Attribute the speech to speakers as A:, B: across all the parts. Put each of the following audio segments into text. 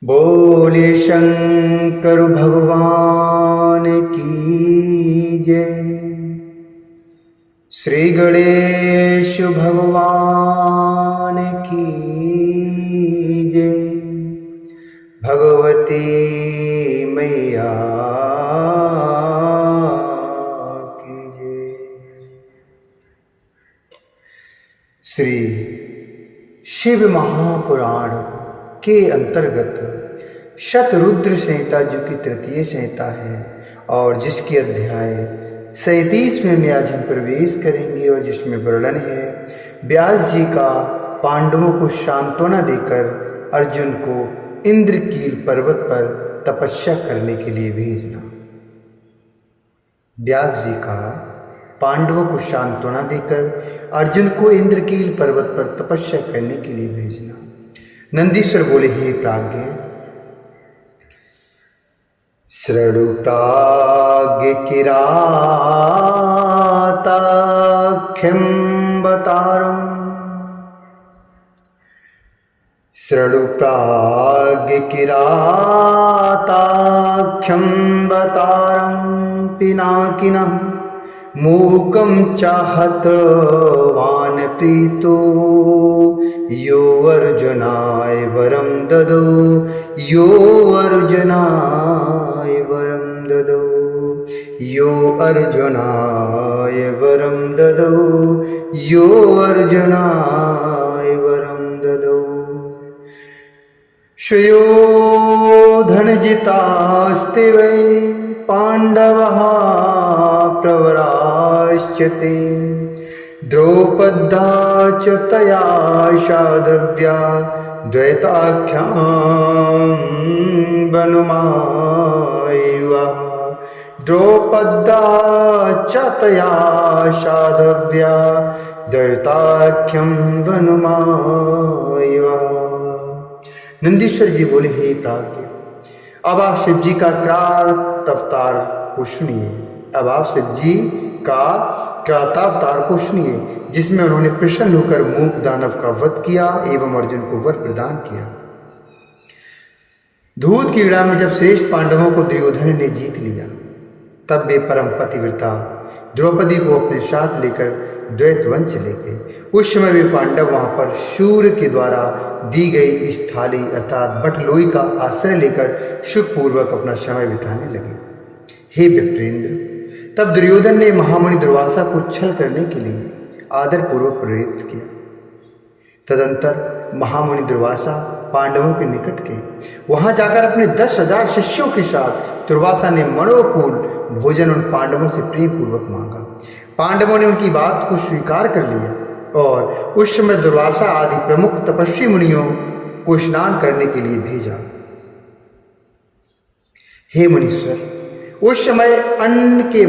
A: बोले शंकर भगवान की जय। श्री गणेश भगवान की जय। भगवती मैया की जय। श्री शिव महापुराण के अंतर्गत शतरुद्र संहिता जो कि तृतीय संहिता है और जिसके अध्याय 37 में आज हम प्रवेश करेंगे और जिसमें वर्णन है व्यास जी का पांडवों को सांत्वना देकर अर्जुन को इंद्रकील पर्वत पर तपस्या करने के लिए भेजना। व्यास जी का पांडवों को सांत्वना देकर अर्जुन को इंद्रकील पर्वत पर तपस्या करने के लिए भेजना। नंदीश्वर बोले, हे प्राज्ञ, शृणु प्राज्ञ किराताख्यं बतारम्। शृणु प्राज्ञ किराताख्यं बतारम् पिनाकिनः मूकं चाहत वान प्रीतो यो अर्जुनाय वरम ददो। यो अर्जुनाय वरम ददो। यो अर्जुनाय वरम ददो। यो अर्जुनाय वरम ददो। श्रेयोधनजितास्ते वै पांडवः प्रवराश्चते। द्रौपदा च तया शाधव्या द्वैताख्यां वनुमायुः। द्रौपदा च तया शाधव्या द्वैताख्यं वनुमायुः। नंदीश्वर जी बोले, हे प्राज्ञ, अब आप शिव जी का क्रातावतार को सुनिए। अब आप शिव जी का क्रातावतार को सुनिए जिसमें उन्होंने प्रसन्न होकर मूक दानव का वध किया एवं अर्जुन को वर प्रदान किया। दूध की क्रीड़ा में जब श्रेष्ठ पांडवों को दुर्योधन ने जीत लिया तब वे परम पतिव्रता द्रौपदी को अपने साथ लेकर द्वैतवन चले गए। उस समय वे पांडव वहां पर सूर्य के द्वारा दी गई इस थाली अर्थात बटलोई का आश्रय लेकर सुखपूर्वक अपना समय बिताने लगे। हे विप्रेंद्र, तब दुर्योधन ने महामुनि दुर्वासा को छल करने के लिए आदरपूर्वक प्रेरित किया। तदंतर महामुनि दुर्वासा पांडवों के निकट गए। वहां जाकर अपने 10,000 शिष्यों के साथ दुर्वासा ने मनोकूल भोजन उन पांडवों से प्रेम पूर्वक मांगा। पांडवों ने उनकी बात को स्वीकार कर लिया और उस समय दुर्वासा आदि प्रमुख तपस्वी मुनियों को स्नान करने के लिए भेजा। हे मुनीश्वर, उस समय अन्न के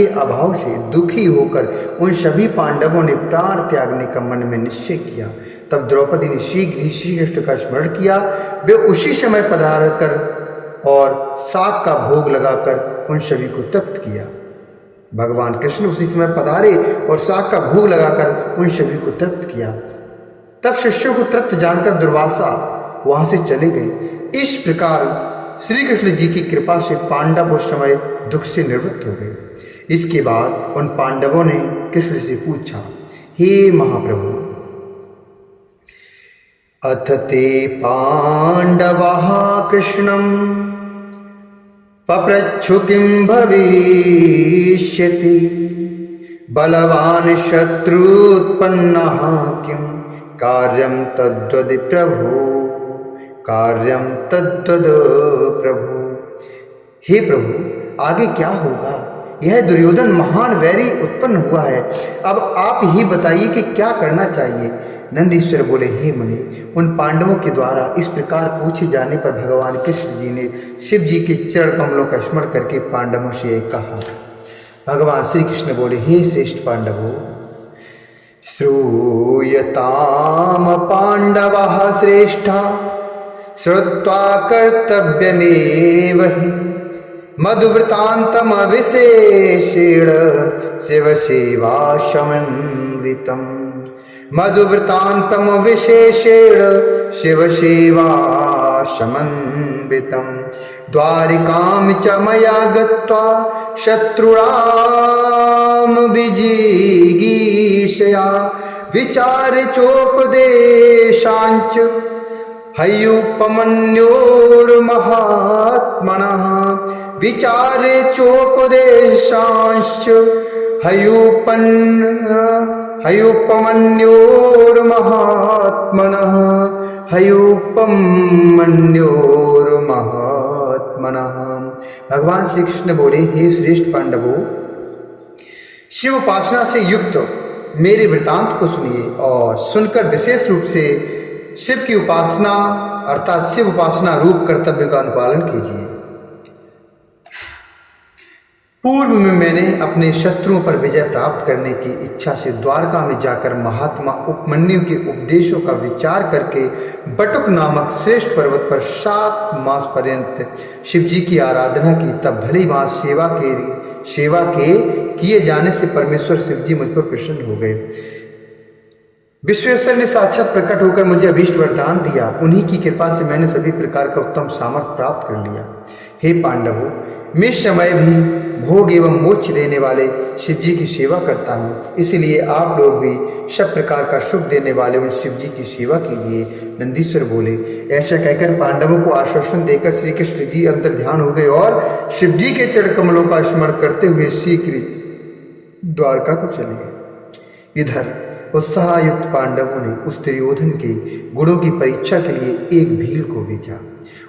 A: अभाव से दुखी होकर उन सभी पांडवों ने प्राण त्यागने का मन में निश्चय किया। तब द्रौपदी ने शीघ्र ही श्री कृष्ण का स्मरण किया। वे उसी समय पधार कर और साग का भोग लगाकर उन सभी को तृप्त किया। भगवान कृष्ण उसी समय पधारे और साग का भोग लगाकर उन सभी को तृप्त किया। तब शिष्यों को तृप्त जानकर दुर्वासा वहां से चले गए। इस प्रकार श्री कृष्ण जी की कृपा से पांडव उस समय दुख से निवृत्त हो गए। इसके बाद उन पांडवों ने कृष्ण से पूछा, हे महाप्रभु, अथ ते पांडवः कृष्णं पप्रच्छु किं भविष्यति। बलवान् शत्रुत्पन्नः किं कार्यं तद्वद प्रभु। कार्यं तद्वद प्रभु। हे प्रभु, आगे क्या होगा? यह दुर्योधन महान वैरी उत्पन्न हुआ है। अब आप ही बताइए कि क्या करना चाहिए। नंदीश्वर बोले, हे मुनि, उन पांडवों के द्वारा इस प्रकार पूछे जाने पर भगवान कृष्ण जी ने शिव जी के चरण कमलों का स्मरण करके पांडवों से कहा। भगवान श्री कृष्ण बोले, हे श्रेष्ठ पांडवों, श्रूयताम पांडवः श्रेष्ठा श्रुत्वा कर्तव्यमेव हि मधुव्रतान्तमविशेषेण शिवसेवा समन्वितम् मधुवृतांतम विशेषेण शिव सेवा समन्वितम द्वारिकां च मया गत्वा शत्रुणाम विजिगीषया विचार्य चोपदेशांच हयुपमन्योर्महात्मनः विचार्य चोपदेशांच हयुपमन्योर्महात्मनः हयुपमन्योर्महात्मनः। भगवान श्री कृष्ण बोले, हे श्रेष्ठ पांडवों, शिव उपासना से युक्त मेरे वृतांत को सुनिए और सुनकर विशेष रूप से शिव की उपासना अर्थात शिव उपासना रूप कर्तव्य का अनुपालन कीजिए। पूर्व में मैंने अपने शत्रुओं पर विजय प्राप्त करने की इच्छा से द्वारका में जाकर महात्मा उपमन्यु के उपदेशों का विचार करके बटुक नामक श्रेष्ठ पर्वत पर 7 मास पर्यंत शिव जी की आराधना की। तब भली भांति सेवा के किए जाने से परमेश्वर शिव जी मुझ पर प्रसन्न हो गए। विश्वेश्वर ने साक्षात प्रकट होकर मुझे अभीष्ट वरदान दिया। उन्हीं की कृपा से मैंने सभी प्रकार का उत्तम सामर्थ्य प्राप्त कर लिया। हे पांडवों, मैं समय भी भोग एवं मोक्ष देने वाले शिव जी की सेवा करता हूँ, इसलिए आप लोग भी सब प्रकार का सुख देने वाले उन शिव जी की सेवा कीजिए। नंदीश्वर बोले। ऐसा कहकर पांडवों को आश्वासन देकर श्री कृष्ण जी अंतर ध्यान हो गए और शिव जी के चरण कमलों का स्मरण करते हुए शीघ्र द्वारका को चले गए। इधर उत्साहयुक्त पांडवों ने उस दुर्योधन के गुणों की परीक्षा के लिए एक भील को भेजा।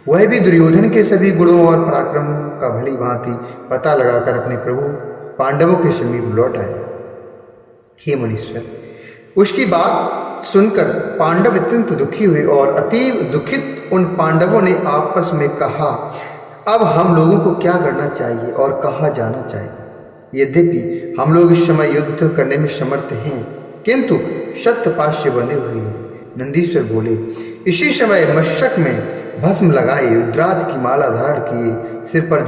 A: वह भी दुर्योधन के सभी गुणों और पराक्रमों का भली भांति पता लगाकर अपने प्रभु पांडवों के समीप लौट आया। हे मुनीश्वर, उसकी बात सुनकर पांडव अत्यंत दुखी हुए और अतीव दुखित उन पांडवों ने आपस में कहा, अब हम लोगों को क्या करना चाहिए और कहाँ जाना चाहिए? यद्यपि हम लोग इस समय युद्ध करने में समर्थ हैं, किंतु शतपाश बंधे हुए हैं। नंदीश्वर बोले। इसी समय मस्तक में भस्म लगाए, रुद्राज की माला धारण किए, सिर पर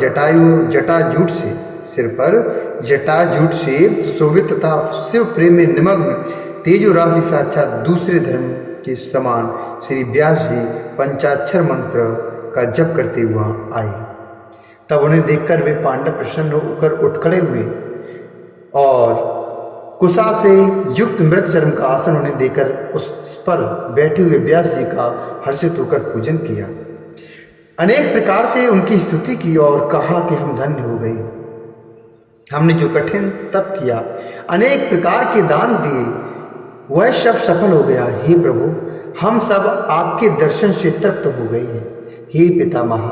A: जटाजूट से शोभित तथा शिव प्रेम में निमग्न तेजो राशि साक्षात दूसरे धर्म के समान श्री व्यास जी पंचाक्षर मंत्र का जप करते हुए आए। तब उन्हें देखकर वे पांडव प्रसन्न होकर उठ खड़े हुए और कुशा से युक्त मृग चर्म का आसन उन्हें देकर उस पर बैठे हुए व्यास जी का हर्षित होकर पूजन किया। अनेक प्रकार से उनकी स्तुति की और कहा कि हम धन्य हो गए, हमने जो कठिन तप किया, अनेक प्रकार के दान दिए, वह सब सफल हो गया। हे प्रभु, हम सब आपके दर्शन से तृप्त हो गए हैं। हे पितामह,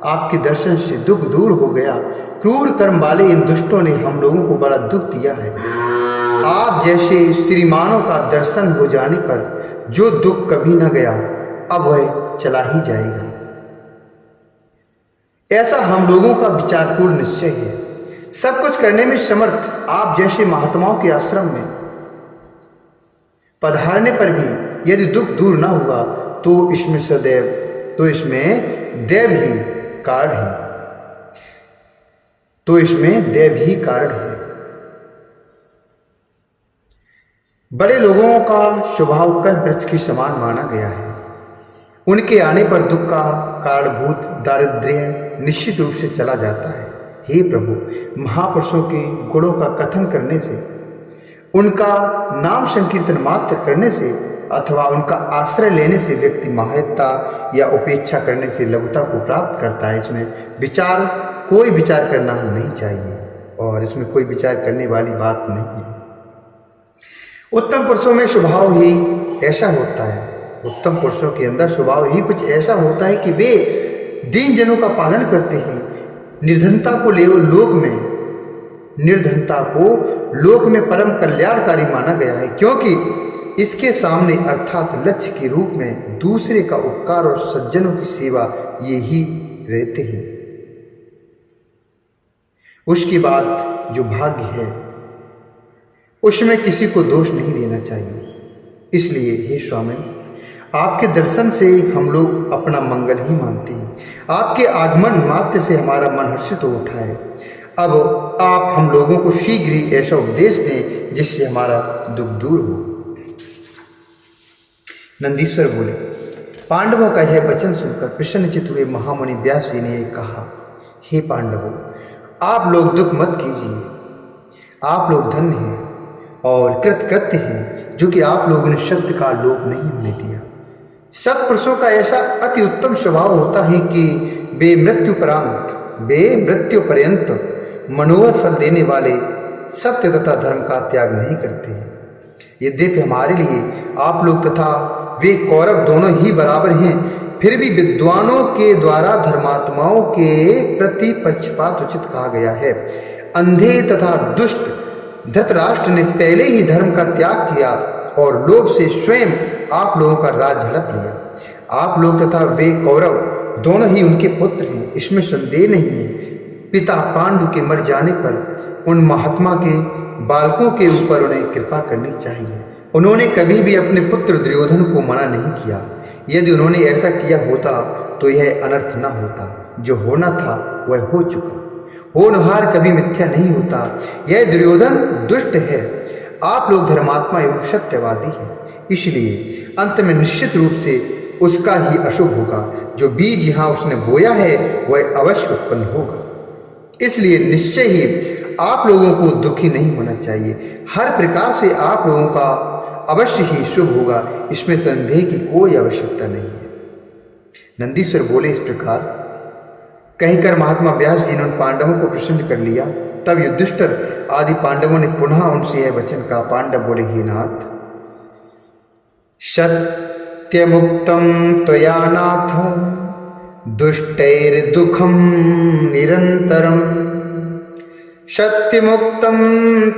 A: आपके दर्शन से दुख दूर हो गया। क्रूर कर्म वाले इन दुष्टों ने हम लोगों को बड़ा दुख दिया है। आप जैसे श्रीमानों का दर्शन हो जाने पर जो दुख कभी न गया, अब वह चला ही जाएगा। ऐसा हम लोगों का विचारपूर्ण निश्चय है। सब कुछ करने में समर्थ आप जैसे महात्माओं के आश्रम में पधारने पर भी यदि दुख दूर न हुआ तो इसमें दैव ही कारण है। बड़े लोगों का स्वभाव कल वृक्ष के समान माना गया है। उनके आने पर दुख का कारणभूत दारिद्र्य निश्चित रूप से चला जाता है। हे प्रभु, महापुरुषों के गुणों का कथन करने से, उनका नाम संकीर्तन मात्र करने से अथवा उनका आश्रय लेने से व्यक्ति महत्ता या उपेक्षा करने से लघुता को प्राप्त करता है। इसमें कोई विचार करना नहीं चाहिए और इसमें कोई विचार करने वाली बात नहीं है। उत्तम पुरुषों में स्वभाव ही ऐसा होता है, उत्तम पुरुषों के अंदर स्वभाव ही कुछ ऐसा होता है कि वे दीन जनों का पालन करते हैं। निर्धनता को लोक में परम कल्याणकारी माना गया है, क्योंकि इसके सामने अर्थात लक्ष्य के रूप में दूसरे का उपकार और सज्जनों की सेवा ये ही रहते हैं। उसके बाद जो भाग्य है उसमें किसी को दोष नहीं देना चाहिए। इसलिए हे स्वामी, आपके दर्शन से हम लोग अपना मंगल ही मानते हैं। आपके आगमन मात्र से हमारा मन हर्षित हो उठा है। अब आप हम लोगों को शीघ्र ही ऐसा उपदेश दें जिससे हमारा दुख दूर हो। नंदीश्वर बोले। पांडवों का यह वचन सुनकर प्रसन्नचित्त हुए महामुनि व्यास जी ने कहा, हे पांडवों, आप लोग दुख मत कीजिए। आप लोग धन्य हैं और कृतकृत्य हैं जो कि आप लोगों ने सत्य का लोप नहीं होने दिया। सत्पुरुषों का ऐसा अति उत्तम स्वभाव होता है कि वे मृत्यु पर्यंत मनोहर फल देने वाले सत्य तथा धर्म का त्याग नहीं करते हैं। यद्यपि हमारे लिए आप लोग तथा वे कौरव दोनों ही बराबर हैं, फिर भी विद्वानों के द्वारा धर्मात्माओं के प्रति पक्षपात उचित कहा गया है। अंधे तथा दुष्ट धृतराष्ट्र ने पहले ही धर्म का त्याग किया और लोभ से स्वयं आप लोगों का राज हड़प लिया। आप लोग तथा वे कौरव दोनों ही उनके पुत्र हैं, इसमें संदेह नहीं है। पिता पांडु के मर जाने पर उन महात्मा के बालकों के ऊपर उन्हें कृपा करनी चाहिए। उन्होंने कभी भी अपने पुत्र दुर्योधन को मना नहीं किया। यदि उन्होंने ऐसा किया होता तो यह अनर्थ न होता। जो होना था वह हो चुका। होनहार कभी मिथ्या नहीं होता। यह दुर्योधन दुष्ट है, आप लोग धर्मात्मा एवं सत्यवादी हैं, इसलिए अंत में निश्चित रूप से उसका ही अशुभ होगा। जो बीज यहाँ उसने बोया है वह अवश्य उत्पन्न होगा। इसलिए निश्चय ही आप लोगों को दुखी नहीं होना चाहिए। हर प्रकार से आप लोगों का अवश्य ही शुभ होगा, इसमें संदेह की कोई आवश्यकता नहीं है। नंदीश्वर बोले। इस प्रकार कहकर महात्मा व्यास जी ने उन पांडवों को प्रसन्न कर लिया। तब युधिष्ठिर आदि पांडवों ने पुनः उनसे यह वचन कहा। पांडव बोले, हे नाथ, सत्यमुक्तं त्वया नाथ दुष्टैर्दुःखं निरन्तरम्। सत्यमुक्तं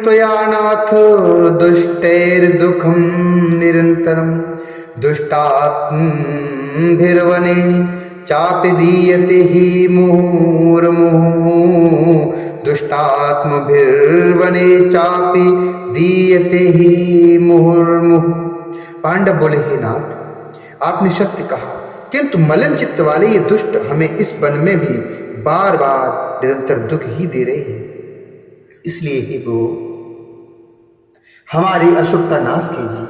A: त्वया नाथ दुष्टैर्दुःखं निरन्तरम्। दुष्टात्मभिर्वने चापि दीयते हि मुहुर्मुहुः। दुष्टात्मभिर्वने चापि दीयते ही मुहुर्मुहुः। पांडव बोले, हे नाथ, आपने सत्य कहा, किंतु मलिन चित्त वाले ये दुष्ट हमें इस वन में भी बार बार निरंतर दुख ही दे रहे हैं। इसलिए ही वो हमारे अशुभ का नाश कीजिए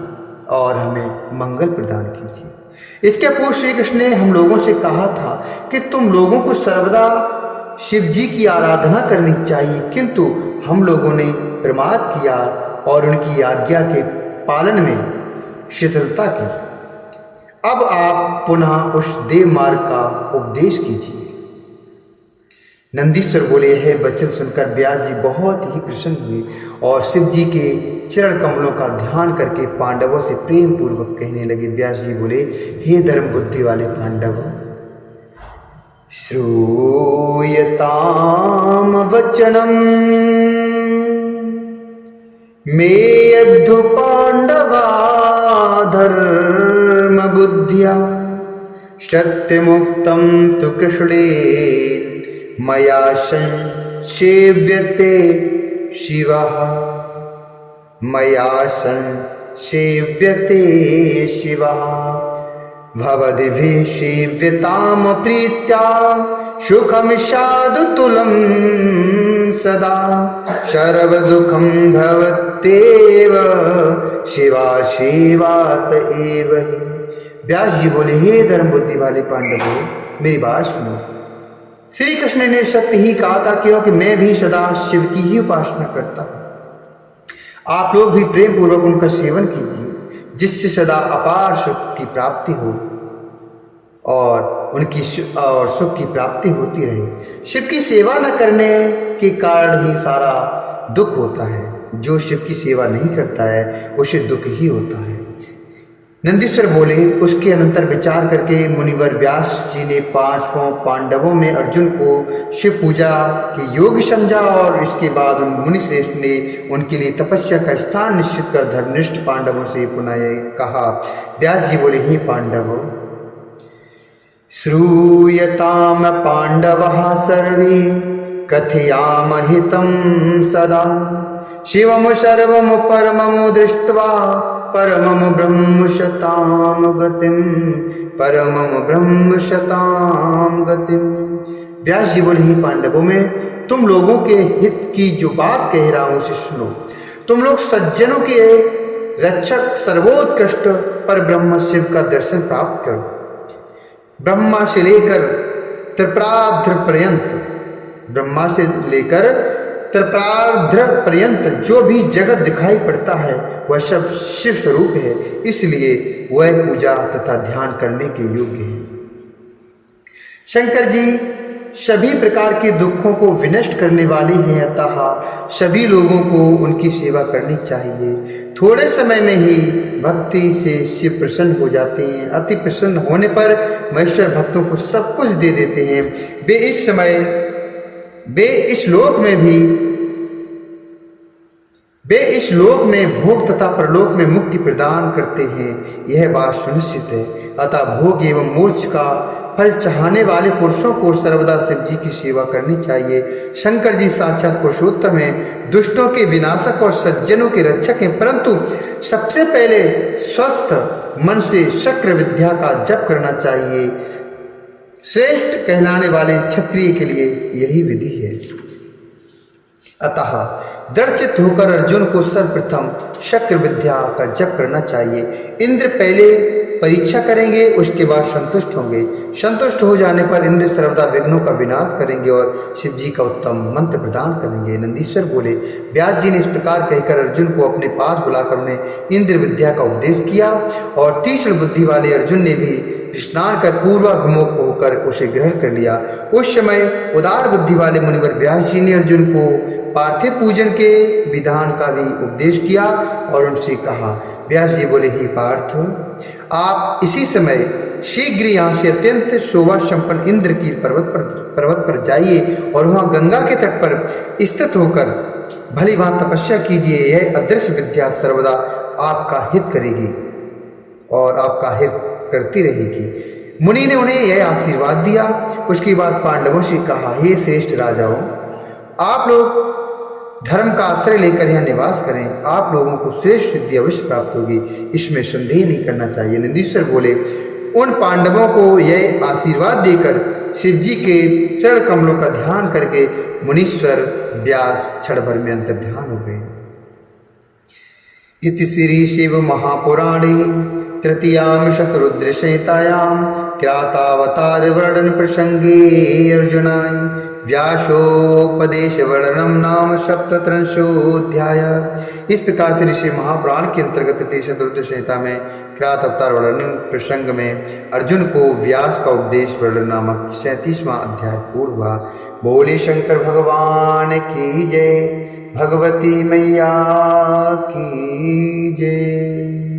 A: और हमें मंगल प्रदान कीजिए। इसके पूर्व श्री कृष्ण ने हम लोगों से कहा था कि तुम लोगों को सर्वदा शिव जी की आराधना करनी चाहिए, किंतु हम लोगों ने प्रमाद किया और उनकी आज्ञा के पालन में शिथिलता की। अब आप पुनः उस देव मार्ग का उपदेश कीजिए। नंदीश्वर बोले। यह वचन सुनकर व्यास जी बहुत ही प्रसन्न हुए और शिव जी के चरण कमलों का ध्यान करके पांडवों से प्रेम पूर्वक कहने लगे। व्यास जी बोले, हे धर्म बुद्धि वाले पांडव, श्रूयताम वचनम मे यद्धु पांडवा धर्म बुद्धिया। सत्यमुक्तं तु कृष्णेन मया संसेव्यते शिवः। मया संसेव्यते शिवः। भवद्भिः सेव्यताम प्रीत्या सुखं साधुतुलं सदा। सर्वदुःखं भवत्येव शिवा सेवात एव हि। व्यास जी बोले, हे धर्म बुद्धि वाले पांडवों, मेरी बात सुनो। श्री कृष्ण ने सत्य ही कहा था, क्योंकि मैं भी सदा शिव की ही उपासना करता हूँ। आप लोग भी प्रेम पूर्वक उनका सेवन कीजिए, जिससे सदा अपार सुख की प्राप्ति हो और सुख की प्राप्ति होती रहे। शिव की सेवा न करने के कारण ही सारा दुख होता है। जो शिव की सेवा नहीं करता है उसे दुख ही होता है। नंदीश्वर बोले। उसके अनंतर विचार करके मुनिवर व्यास जी ने 5 पांडवों में अर्जुन को शिव पूजा के योग्य समझा और इसके बाद उन मुनिश्रेष्ठ ने उनके लिए तपस्या का स्थान निश्चित कर धर्मनिष्ठ पांडवों से पुनः कहा। व्यास जी बोले, हे पांडवों, श्रूयताम पांडवः सर्वे कथयामहितं सदा। शिवम सर्वम परमम दृष्ट्वा परमम ब्रह्म शताम गतिम। परमम ब्रह्म शताम गतिम। व्यास जी बोले, ही पांडवों में तुम लोगों के हित की जो बात कह रहा हूं उसे सुनो। तुम लोग सज्जनों के रक्षक सर्वोत्कृष्ट पर ब्रह्म शिव का दर्शन प्राप्त करो। ब्रह्मा से लेकर त्रिप्राद्र पर्यंत, ब्रह्मा से लेकर त्रिप्राद्र पर्यंत जो भी जगत दिखाई पड़ता है वह सब शिव स्वरूप है, इसलिए वह पूजा तथा ध्यान करने के योग्य है। शंकर जी सभी प्रकार के दुखों को विनष्ट करने वाले हैं, अतः सभी लोगों को उनकी सेवा करनी चाहिए। थोड़े समय में ही भक्ति से शिव प्रसन्न हो जाते हैं। अति प्रसन्न होने पर महेश्वर भक्तों को सब कुछ दे देते हैं। वे इस लोक में भोग तथा परलोक में मुक्ति प्रदान करते हैं, यह बात सुनिश्चित है। अतः भोग एवं मोक्ष का फल चाहने वाले पुरुषों को सर्वदा शिव जी की सेवा करनी चाहिए। शंकर जी साक्षात पुरुषोत्तम हैं, दुष्टों के विनाशक और सज्जनों के रक्षक हैं, परंतु सबसे पहले स्वस्थ मन से शक्र विद्या का जप करना चाहिए। श्रेष्ठ कहलाने वाले क्षत्रिय के लिए यही विधि है। अतः दर्शित होकर अर्जुन को सर्वप्रथम शक्र विद्या का जप करना चाहिए। इंद्र पहले परीक्षा करेंगे, उसके बाद संतुष्ट होंगे। संतुष्ट हो जाने पर इंद्र सर्वदा विघ्नों का विनाश करेंगे और शिव जी का उत्तम मंत्र प्रदान करेंगे। नंदीश्वर बोले, व्यास जी ने इस प्रकार कहकर अर्जुन को अपने पास बुलाकर उन्हें इंद्र विद्या का उपदेश किया और तीक्ष्ण बुद्धि वाले अर्जुन ने भी स्नान कर पूर्वाभिमुख होकर उसे ग्रहण कर लिया। उस समय उदार बुद्धि वाले मुनिवर व्यास जी ने अर्जुन को पार्थिव पूजन के विधान का भी उपदेश किया और उनसे कहा। व्यास जी बोले, ही पार्थ, आप इसी समय शीघ्र यहाँ से अत्यंत शोभा संपन्न इंद्र की पर्वत पर जाइए और वहाँ गंगा के तट पर स्थित होकर भली भांति तपस्या कीजिए। यह अदृश्य विद्या सर्वदा आपका हित करेगी और आपका हित करती रहेगी। मुनि ने उन्हें यह आशीर्वाद दिया। उसके बाद पांडवों से कहा, हे श्रेष्ठ राजाओं, आप लोग धर्म का आश्रय लेकर यहाँ निवास करें, आप लोगों को श्रेष्ठ सिद्धि अवश्य प्राप्त होगी, इसमें संदेह नहीं करना चाहिए। नंदीश्वर बोले, उन पांडवों को यह आशीर्वाद देकर शिव जी के चरण कमलों का ध्यान करके मुनीश्वर व्यास क्षण भर में अंतर ध्यान हो गए। इति श्री शिव महापुराणे तृतीयां शतरुद्र संहितायां किरातावतार वर्णन प्रसंगे अर्जुनाय व्यासोपदेश वर्णनम नाम सप्तत्रिंशोऽध्याय। इस प्रकार से ऋषि महापुराण के अंतर्गत तृतीय शतरुद्र संहिता में किरात अवतार वर्णन प्रसंग में अर्जुन को व्यास का उपदेश वर्णन नामक 37वां अध्याय पूर्ण हुआ। बोले शंकर भगवान की जय, भगवती मैया की जय।